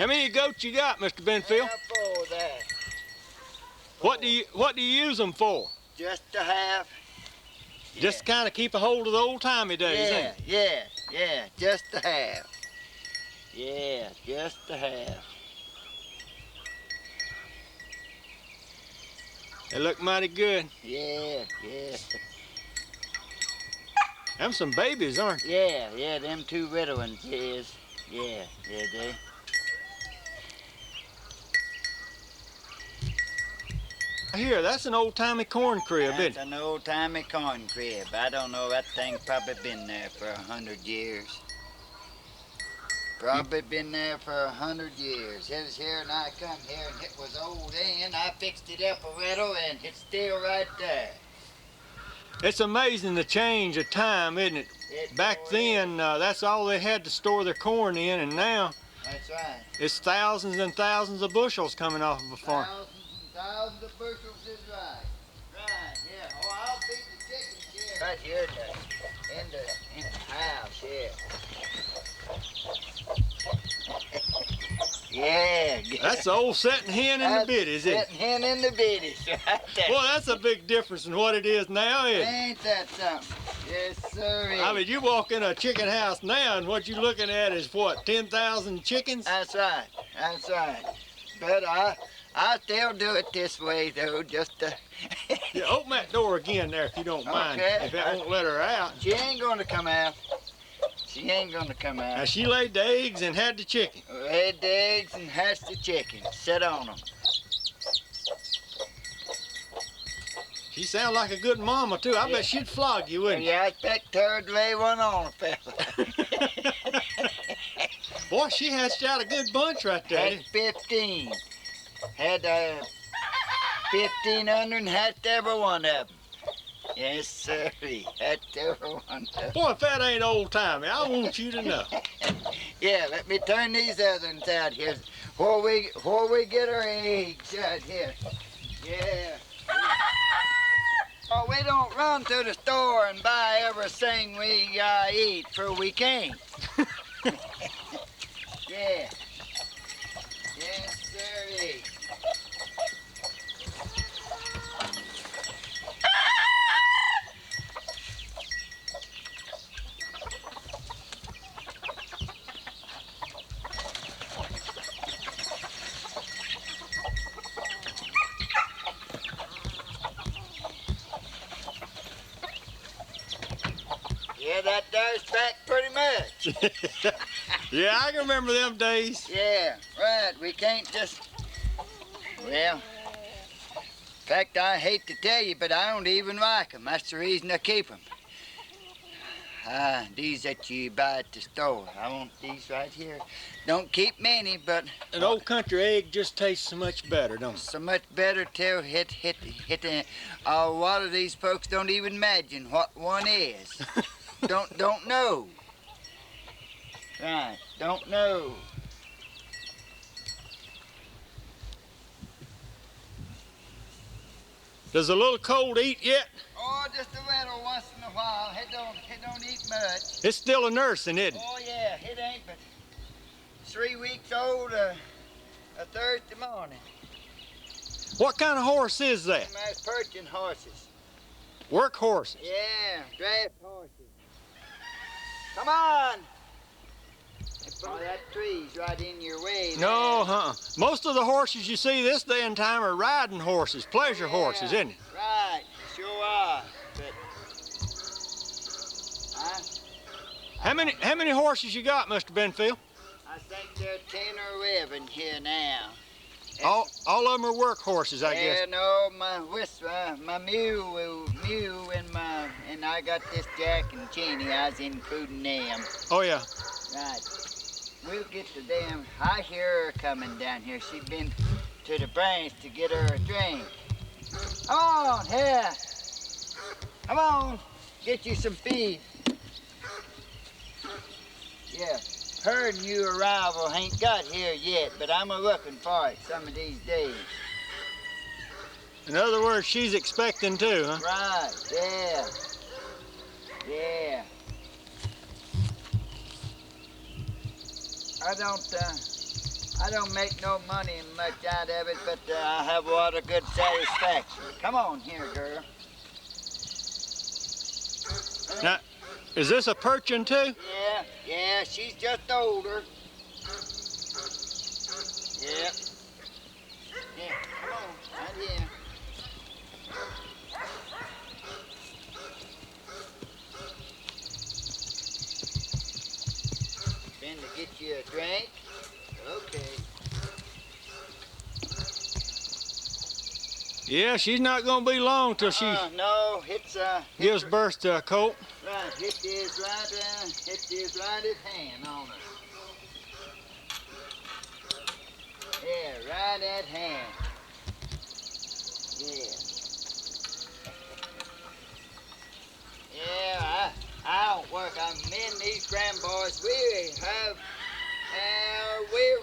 How many goats you got, Mr. Benfield? Four there. What do you use them for? Just to have. Just to kind of keep a hold of the old-timey days, ain't it? Yeah, just to have. Yeah, just to have. They look mighty good. Yeah. Them some babies, aren't they? Yeah, them two little ones is. Yeah, they. Here, that's an old-timey corn crib, isn't it? That's an old-timey corn crib. I don't know, that thing's probably been there for 100 years. Probably been there for 100 years. It was here and I come here and it was old and I fixed it up a little and it's still right there. It's amazing the change of time, isn't it? Back then, that's all they had to store their corn in, and now That's right. it's thousands and thousands of bushels coming off of a farm. Thousands of bushels is right. Right, yeah. Oh, I'll feed the chickens here. Right here in the house, yeah. That's the old setting hen in the biddies, isn't it? Setting hen in the biddies, right there. Boy, that's a big difference in what it is now, isn't it? Ain't that something? Yes, sir. I mean, you walk in a chicken house now, and what you're looking at is, what, 10,000 chickens? That's right. But I still do it this way, though, just to... Yeah, open that door again there, if you don't mind, Okay. if that won't let her out. She ain't gonna come out. Now, she laid the eggs and had the chicken. Laid the eggs and hatched the chickens. Sit on them. She sounds like a good mama, too. I bet she'd flog you, wouldn't she? Yeah, I expect her to lay one on a fella. Boy, she hatched out a good bunch right there. Had 15. Had 15 under and hatched every one of them. Yes, sir. Hatched every one of them. Boy, if that ain't old-timey, I want you to know. Yeah, let me turn these other ones out here. Where we get our eggs out here. Yeah. Oh, we don't run to the store and buy everything we eat, for we can't. Yeah. Yes, sir. Yeah, that does back pretty much. Yeah, I can remember them days. Yeah, right. We can't just... Well, in fact, I hate to tell you, but I don't even like them. That's the reason I keep them. These that you buy at the store. I want these right here. Don't keep many, but... An old country egg just tastes so much better, don't it? So much better till a lot of these folks don't even imagine what one is. Don't know. Right, don't know. Does the little colt eat yet? Oh, just a little once in a while. It don't eat much. It's still a nursing, isn't it? Oh yeah, it ain't but 3 weeks old a Thursday morning. What kind of horse is that? That's perching horses. Work horses. Yeah, draft horses. Come on! Oh, that tree's right in your way. No, Most of the horses you see this day and time are riding horses, pleasure horses, isn't it? Right, sure are. But, How many horses you got, Mr. Benfield? I think there are 10 or 11 here now. All of them are work horses, I guess. Yeah, no, my mule and I got this Jack and Cheney. I was including them. Oh yeah. Right. We'll get to them. I hear her coming down here. She's been to the branch to get her a drink. Come on, here. Come on, get you some feed. Yeah. Her new arrival ain't got here yet, but I'm a-looking for it some of these days. In other words, she's expecting too, huh? Right, yeah. Yeah. I don't make no money much out of it, but I have a lot of good satisfaction. Come on here, girl. Now, is this a perching too? Yeah, she's just older. Yeah. Yeah, come on, right here. Been to get you a drink? Okay. Yeah, she's not gonna be long till she No, gives birth to a colt. Right, hit this right at hand on her. Yeah, right at hand. Yeah. Yeah, I don't work. Me and these grandboys, we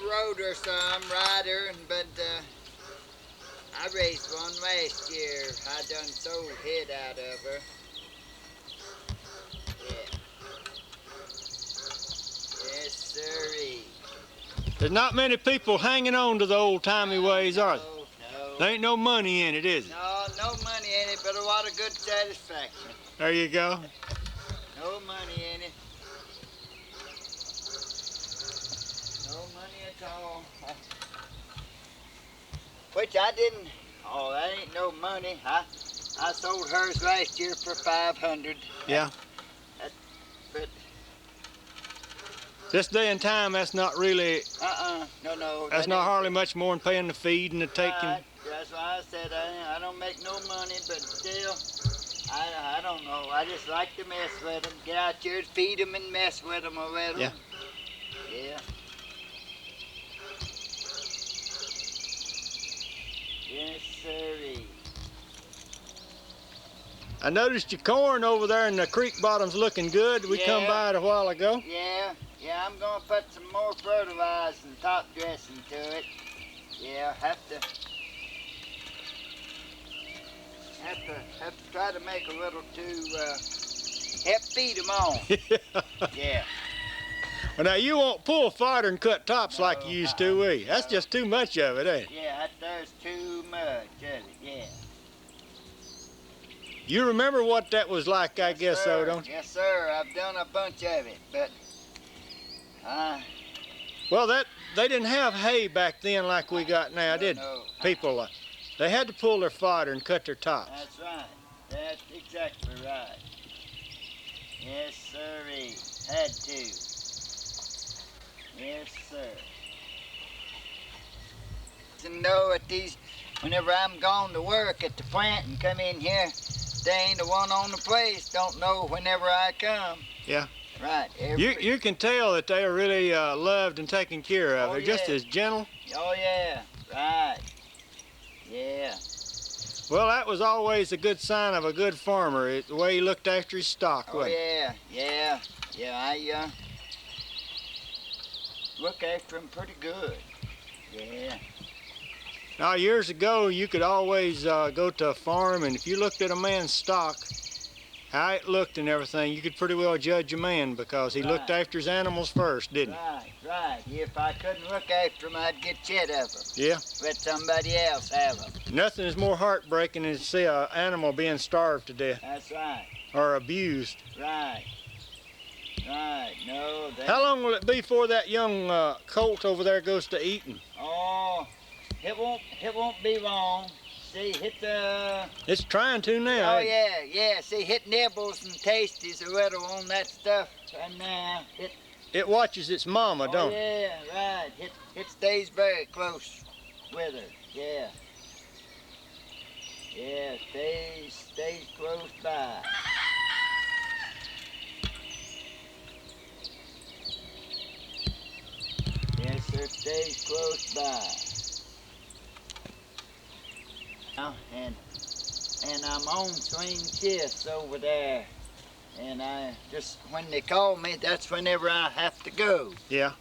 rode her some, ride her, but I raised one last year. I done sold head out of her. Yeah. Yes, sirree. There's not many people hanging on to the old-timey ways, are there? No. There ain't no money in it, is it? No money in it, but a lot of good satisfaction. There you go. No money in it. No money at all. Which I didn't. Oh, that ain't no money. I sold hers last year for $500. Yeah. But This day and time, that's not really. no. That's not hardly much more than paying the feed and the taking. Right. That's why I said I don't make no money, but still, I don't know. I just like to mess with them. Get out here, feed them, and mess with them a little. Yeah. Yeah. Yes, sirree. I noticed your corn over there in the creek bottom's looking good. We come by it a while ago. Yeah, I'm gonna put some more fertilizer and top dressing to it. Yeah, have to try to make a little to help feed them on. Yeah. Well, now you won't pull fodder and cut tops like you used to, will you? That's just too much of it, ain't it? Yeah, there's too much of it. Yeah. You remember what that was like, I guess, so, don't you? Yes, sir. I've done a bunch of it, but well, they didn't have hay back then like we got now, did they? No. People, they had to pull their fodder and cut their tops. That's right. That's exactly right. Yes, sirree. Had to. Yes, sir. To know at these, whenever I'm gone to work at the plant and come in here, they ain't the one on the place. Don't know whenever I come. Yeah. Right. You can tell that they are really loved and taken care of. They're just as gentle. Oh, yeah. Right. Yeah. Well, that was always a good sign of a good farmer, the way he looked after his stock, Oh, wasn't it? yeah. I look after them pretty good. Yeah. Now, years ago, you could always go to a farm, and if you looked at a man's stock, how it looked and everything, you could pretty well judge a man because he looked after his animals first, didn't he? Right. If I couldn't look after them, I'd get rid of them. Yeah. Let somebody else have them. Nothing is more heartbreaking than to see an animal being starved to death. That's right. Or abused. Right. No, How long will it be before that young colt over there goes to eating? Oh, it won't be long. See, hit the... It's trying to now. Oh, yeah. See, hit nibbles and tasties a little on that stuff. And it watches its mama, don't it? Yeah, right. It stays very close with her. Yeah. Yeah, stays close by. Yes, sir, stays close by. And I'm on swing shifts over there. And I just, when they call me, that's whenever I have to go. Yeah.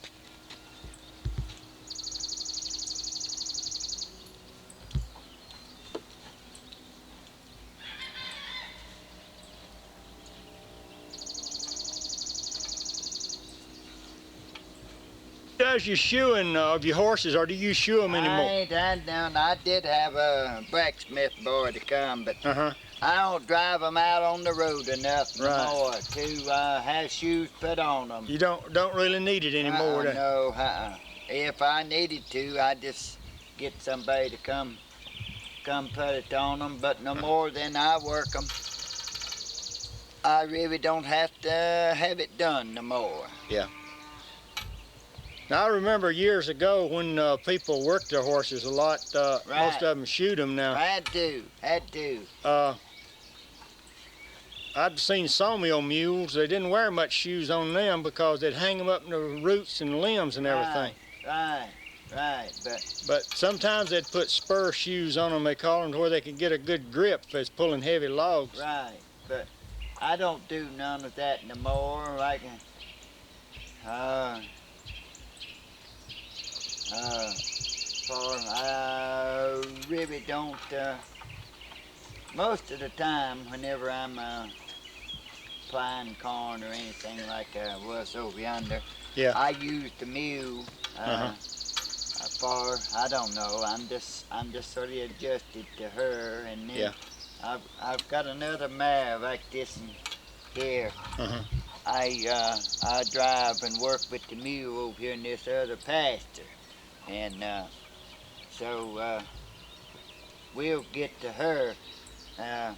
does your shoeing of your horses, or do you shoe them anymore? I ain't done none. I did have a blacksmith boy to come, but Uh-huh. I don't drive them out on the road enough Right. more to have shoes put on them. You don't really need it anymore, do you? No. If I needed to, I'd just get somebody to come put it on them. But no more than I work them, I really don't have to have it done no more. Now, I remember years ago when people worked their horses a lot, Right. most of them shoot them now. Had to. I've seen sawmill mules, they didn't wear much shoes on them because they'd hang them up in the roots and limbs and everything. Right. But sometimes they'd put spur shoes on them, they call them, to where they could get a good grip if it's pulling heavy logs. Right. But I don't do none of that no more. Like, I really don't. Most of the time, whenever I'm plowing corn or anything like I was over yonder, Yeah. I use the mule. I don't know. I'm just sort of adjusted to her, and then Yeah. I've got another mare like this in here. Uh-huh. I drive and work with the mule over here in this other pasture, and so we'll get to her. I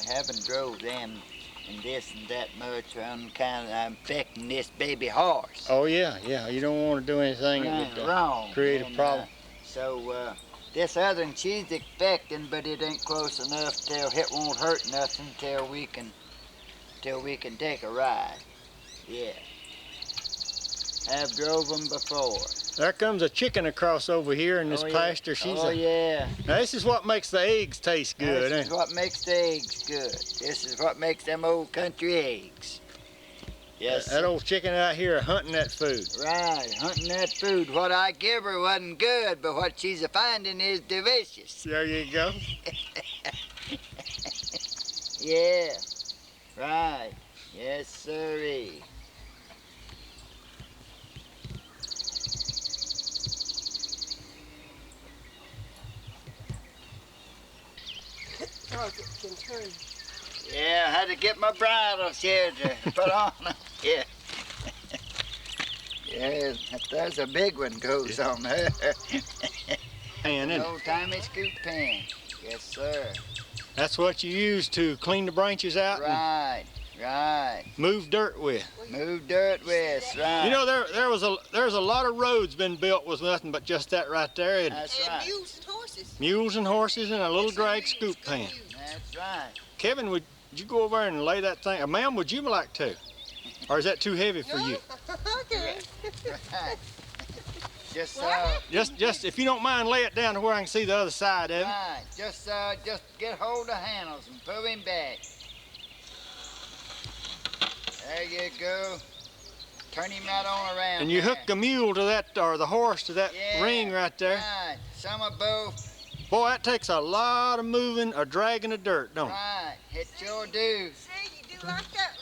haven't drove them and this and that much. I'm affecting this baby horse. Oh, yeah. You don't want to do anything that would Wrong. create a And, problem. So this other one, she's expecting, but it ain't close enough till it won't hurt nothing till we can take a ride. Yeah. Have drove them before. There comes a chicken across over here in this pasture. Yeah. Now, this is what makes the eggs taste good, This ain't is what makes the eggs good. This is what makes them old country eggs. Yes. That old chicken out here hunting that food. Right, hunting that food. What I give her wasn't good, but what she's finding is delicious. There you go. Yeah. Right. Yes, sirree. Can turn. Yeah, I had to get my bridles here to put on. Yeah. Yeah, there's a big one goes on her. And An old-timey scoop pan. Yes, sir. that's what you use to clean the branches out Right. and move dirt with. Move dirt with, right. You know, there's a lot of roads been built with nothing but just that right there. And That's And right. mules and horses. mules and horses and a little drag scoop pan. That's right. Kevin, would you go over there and lay that thing? Ma'am, would you like to? Or is that too heavy for you? Okay. Right. Just Just if you don't mind, lay it down to where I can see the other side of it. right. Just get hold of handles and pull him back. There you go. Turn him right on around. And you there. hook the mule to that, or the horse to that Yeah, ring right there. Right. Some of both. Boy, that takes a lot of moving or dragging of dirt, don't it? Right. It sure do. See, you do like that.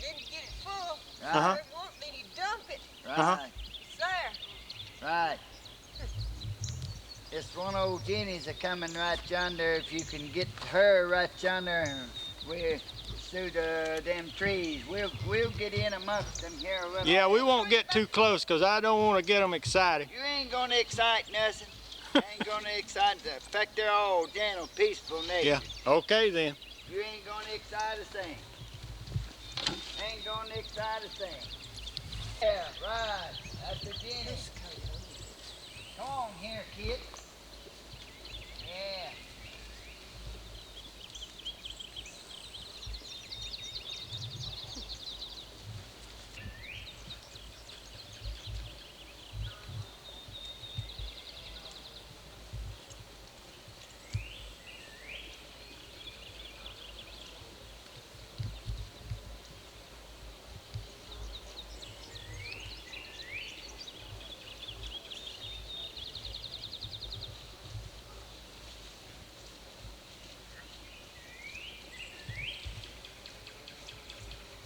Then you get it full. Right. Uh-huh. It won't, then you dump it. Right. Uh-huh. It's there. Right. This one old Jenny's a coming right yonder. If you can get her right yonder, and we're through them trees, we'll get in amongst them here a little. Yeah, we won't get too close because I don't want to get them excited. You ain't gonna excite nothing. Ain't gonna excite. In fact, they're all gentle, peaceful natures. Yeah, okay then. You ain't gonna excite a thing. Ain't gonna excite a thing. Yeah, right. That's the Jenny. Come on here, kid. Yeah.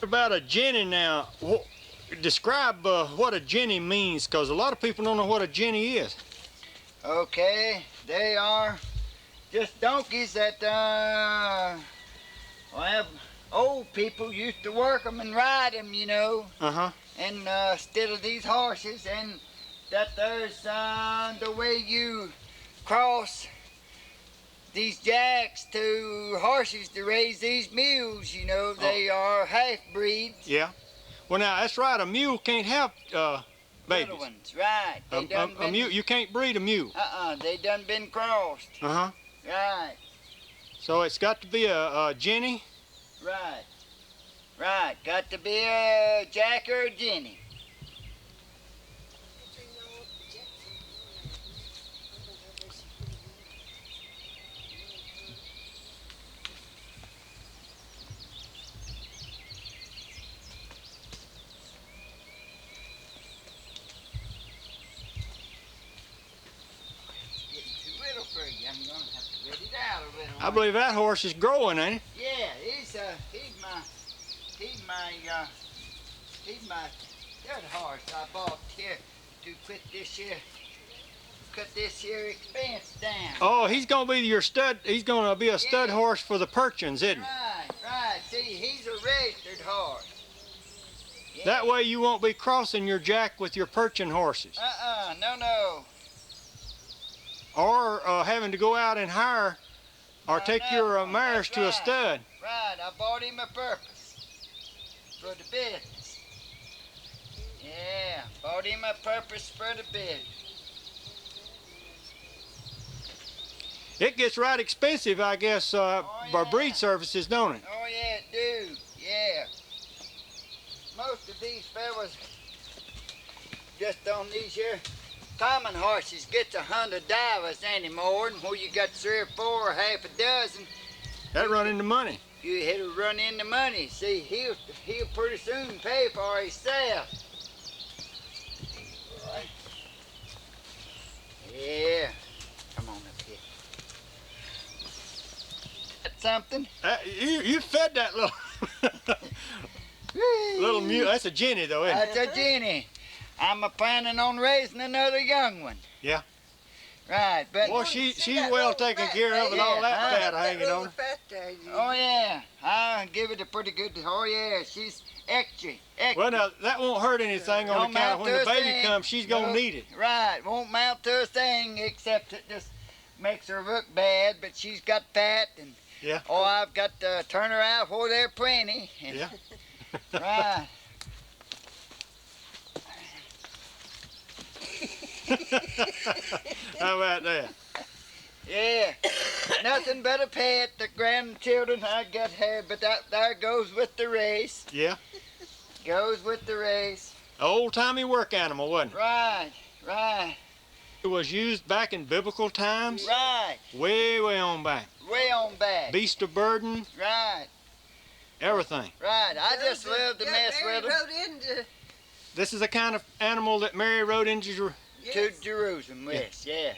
About a Jenny now, describe what a jenny means, because a lot of people don't know what a jenny is. Okay, they are just donkeys that, well, old people used to work them and ride them, you know. Uh-huh. And instead of these horses, and that there's the way you cross these jacks to horses to raise these mules, you know. They are half-breeds. Yeah. Well, now, that's right. A mule can't have babies. Little ones, right. They done A been, mule, you can't breed a mule. they done been crossed. Uh-huh. Right, So it's got to be a jenny. right, right. Got to be a jack or a jenny. I'm gonna have to rid it out a little. I believe that horse is growing, ain't he? Yeah, he's my third horse I bought here to put this here expense down. Oh, he's gonna be your stud. He's gonna be a stud Yeah. horse for the Perchins, isn't he? Right, right. See, he's a registered horse. Yeah. That way you won't be crossing your jack with your Perchin horses, No. or having to go out and hire, or take your mares That's to a right. stud. Right, I bought him a purpose for the business. Yeah, bought him a purpose for the business. It gets right expensive, I guess, for yeah. breed services, don't it? Oh yeah, it do. Yeah. Most of these fellas just on these here common horses gets 100 divers anymore, and where you got 3 or 4 or half a dozen, That run into money. you hit a run into money. See, he'll pretty soon pay for himself. Yeah. Come on up here. That's something. You fed that little little mule. That's a jenny, though, isn't it? That's a jenny. I'm planning on raising another young one. Yeah. Right, but Boy, she's well taken care of, and all that fat hanging on her. oh yeah, I'll give it a pretty good. Oh yeah, she's extra. Well, now that won't hurt anything on Don't the count of mount when the to a baby thing. comes. She's gonna No, need it. Right, won't mount to a thing except it just makes her look bad. But she's got fat, and Yeah. oh, I've got to turn her out where they're plenty. And, Yeah. Right. How about that? Yeah, nothing but a pet. The grandchildren I got here, but that there goes with the race. Yeah. Goes with the race. Old-timey work animal, wasn't it? Right, right, It was used back in biblical times, right. way on back. Way on back. Beast of burden, Right, everything. right. I just love to mess with them. This is the kind of animal that Mary rode into. To Jerusalem, yes, yeah.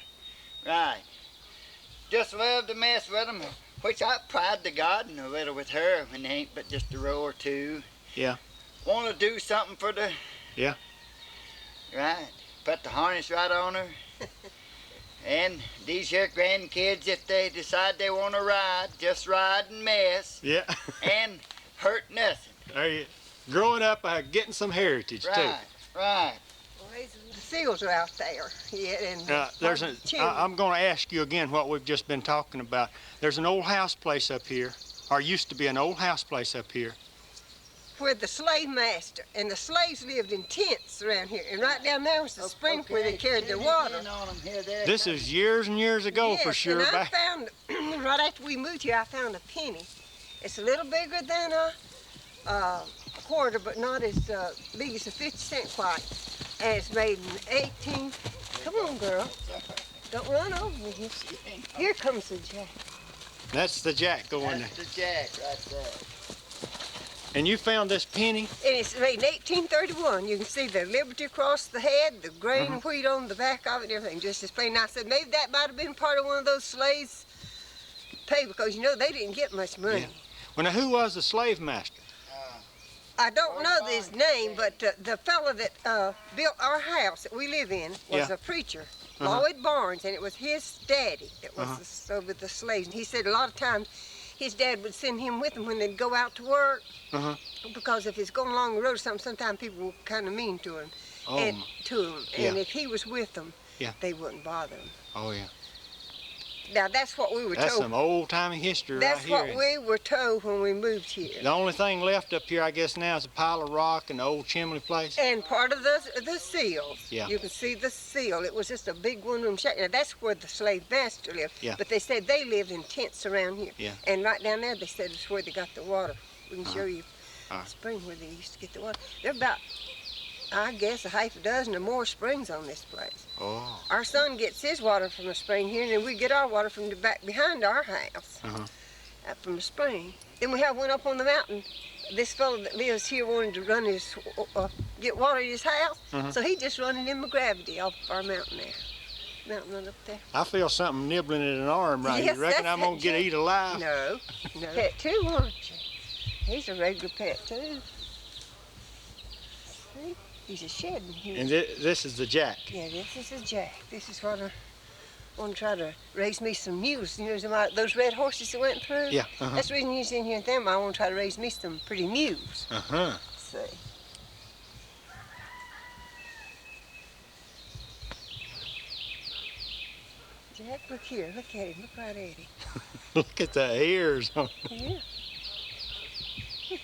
Right. Just love to mess with them, which I pride the garden a little with her, and ain't but just a row or two. Yeah. Want to do something for the... Yeah. Right. Put the harness right on her. And these here grandkids, if they decide they want to ride, just ride and mess Yeah. and hurt nothing. There you, growing up, getting some heritage Right, right. The fields are out there. Yeah, and too. I'm going to ask you again what we've just been talking about. There's an old house place up here, or used to be an old house place up here. where the slave master and the slaves lived in tents around here, and right down there was the spring where they carried their water. This is years and years ago for sure. And I found right after we moved here, I found a penny. It's a little bigger than a quarter, but not as big as a 50-cent quite. And it's made in 18. Come on, girl. Don't run over me. Here comes the jack. That's the jack going there. That's the jack right there. And you found this penny? And it's made in 1831. You can see the Liberty across the head, the grain and wheat on the back of it and everything, just as plain. And I said, maybe that might have been part of one of those slaves' pay, because, you know, they didn't get much money. Yeah. Well, now, who was the slave master? I don't know his name, but the fellow that built our house that we live in was Yeah. a preacher, Uh-huh. Lloyd Barnes, and it was his daddy that was with the slaves. And he said a lot of times his dad would send him with them when they'd go out to work, Uh-huh. because if he's going along the road or something, sometimes people were kind of mean to him. Oh, And Yeah. if he was with them, Yeah. they wouldn't bother him. oh yeah. Now that's what we were That's told. some old-timey history That's right what here. we were told when we moved here. The only thing left up here, I guess, now is a pile of rock and the old chimney place. And part of the seals. Yeah. You can see the seal. It was just a big one-room shack. Now that's where the slave master lived. Yeah. But they said they lived in tents around here. Yeah. And right down there, they said it's where they got the water. We can show you Uh-huh. the spring where they used to get the water. There are about, I guess, a half a dozen or more springs on this place. Oh. Our son gets his water from a spring here, and then we get our water from the back behind our house, Uh-huh. from a spring. Then we have one up on the mountain. This fellow that lives here wanted to run his, get water at his house, so he just running in with gravity off our mountain there. Mountain right up there. I feel something nibbling at an arm right Yes, here. Reckon that's I'm gonna that get jack- eat alive. No. Pet too, aren't you? He's a regular pet too. See? He's a shedding here. And this is the jack. Yeah, this is a jack. This is what I want to try to raise me some mules. You know, those red horses that went through? Yeah. Uh-huh. That's the reason you're in here with them. I want to try to raise me some pretty mules. Uh-huh. See? Jack, look here. Look at him. Look right at him. Look at the ears on him. Yeah.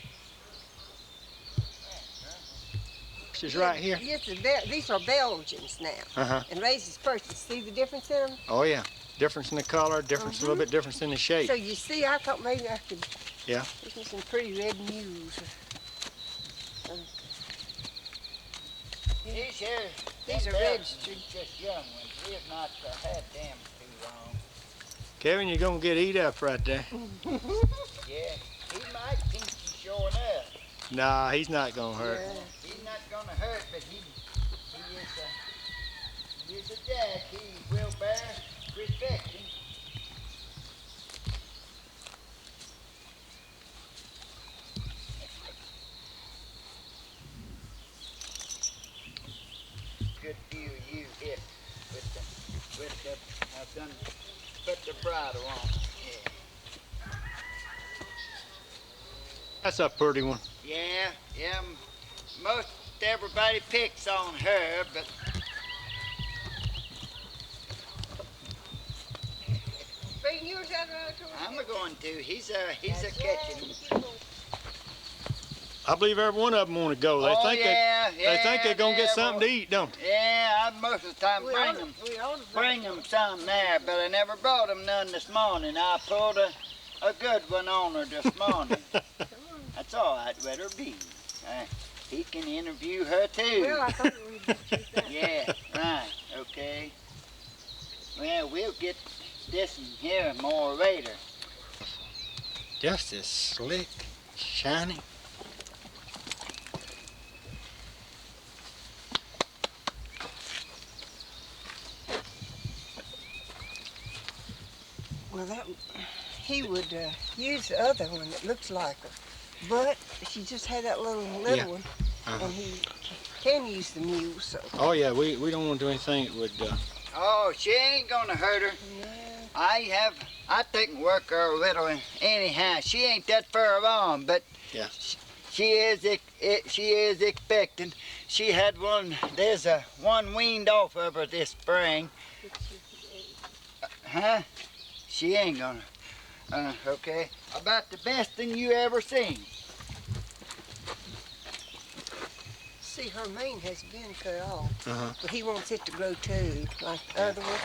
This is right here. Yes, these are Belgians now. Uh-huh. And Raisy's purchase. See the difference in them? Oh yeah. Difference in the color, difference a little bit difference in the shape. So you see, I thought maybe I could. Yeah. Give me some pretty red mules. These here, These are registered. Just young ones. We have not had them too long. Kevin, you're gonna get eat up right there. Yeah, he might think he's showing up. Nah, he's not gonna hurt. Yeah. He's not gonna hurt, but he is a jack. He will bear respect. Good view of you hit with the I've done put the bridle on. Yeah. That's a pretty one. Yeah, most everybody picks on her, but Bring yours out I'm a going to. He's a catching. I believe every one of them want to go. They think they think they're gonna get something to eat, don't they? Yeah, I most of the time bring them some there, but I never brought them none this morning. I pulled a good one on her this morning. That's all right, let her be. He can interview her too. Well, I thought we would choose that. Yeah, right, okay. Well, we'll get this one here more later. Just as slick, shiny. Well, he would use the other one that looks like her, but she just had that little Yeah. one, Uh-huh. and he can use the mule. So Oh yeah, we don't want to do anything that would. Oh, she ain't gonna hurt her. yeah. I think work her a little anyhow. She ain't that far along, but Yeah. she is expecting. She had one. There's one weaned off of her this spring. Huh? She ain't gonna. Okay. About the best thing you ever seen. See, her mane has been cut off, Uh-huh. but he wants it to grow too, like the other one.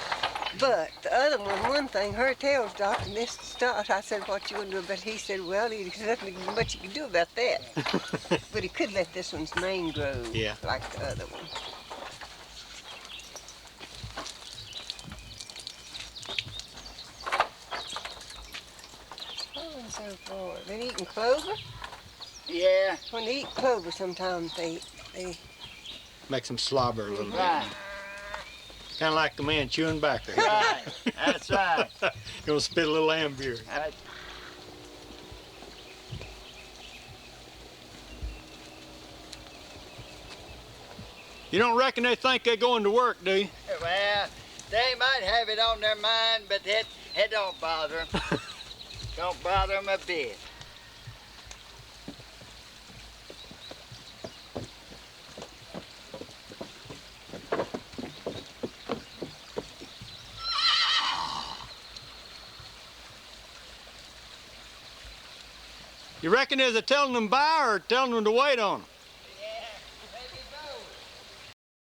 But the other one thing, her tail's dropped and this stopped. I said, what you gonna do about it? He said, well, there's nothing much you can do about that. But he could let this one's mane grow Yeah. like the other one. Oh, so far. Been eating clover? Yeah. When they eat clover, sometimes they Makes them slobber a little Right. bit. Kind of like the man chewing backer. Right. That's right. Gonna spit a little ambure. You don't reckon they think they're going to work, do you? Well, they might have it on their mind, but it don't bother them. Don't bother them a bit. You reckon is it telling them bye or telling them to wait on them?